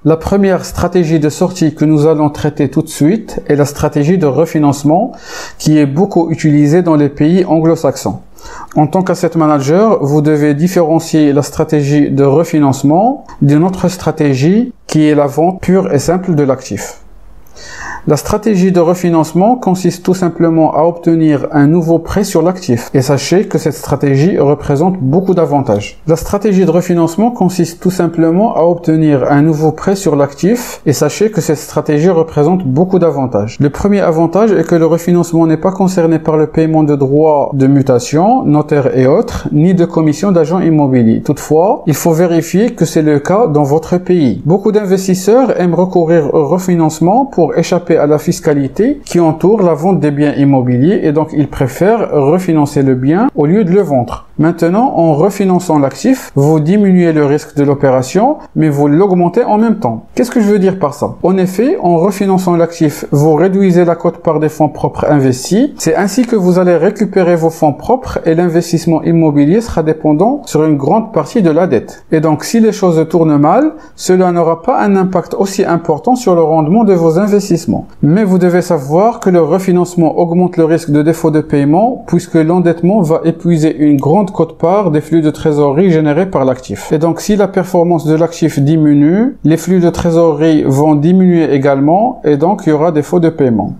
La première stratégie de sortie que nous allons traiter tout de suite est la stratégie de refinancement qui est beaucoup utilisée dans les pays anglo-saxons. En tant qu'asset manager, vous devez différencier la stratégie de refinancement d'une autre stratégie qui est la vente pure et simple de l'actif. La stratégie de refinancement consiste tout simplement à obtenir un nouveau prêt sur l'actif. Et sachez que cette stratégie représente beaucoup d'avantages. La stratégie de refinancement consiste tout simplement à obtenir un nouveau prêt sur l'actif. Et sachez que cette stratégie représente beaucoup d'avantages. Le premier avantage est que le refinancement n'est pas concerné par le paiement de droits de mutation, notaire et autres, ni de commission d'agents immobiliers. Toutefois, il faut vérifier que c'est le cas dans votre pays. Beaucoup d'investisseurs aiment recourir au refinancement pour échapper à la fiscalité qui entoure la vente des biens immobiliers et donc ils préfèrent refinancer le bien au lieu de le vendre. Maintenant, en refinançant l'actif, vous diminuez le risque de l'opération, mais vous l'augmentez en même temps. Qu'est-ce que je veux dire par ça? En effet, en refinançant l'actif, vous réduisez la quote-part des fonds propres investis. C'est ainsi que vous allez récupérer vos fonds propres et l'investissement immobilier sera dépendant sur une grande partie de la dette. Et donc, si les choses tournent mal, cela n'aura pas un impact aussi important sur le rendement de vos investissements. Mais vous devez savoir que le refinancement augmente le risque de défaut de paiement puisque l'endettement va épuiser une grande quote-part des flux de trésorerie générés par l'actif. Et donc, si la performance de l'actif diminue, les flux de trésorerie vont diminuer également et donc il y aura défaut de paiement.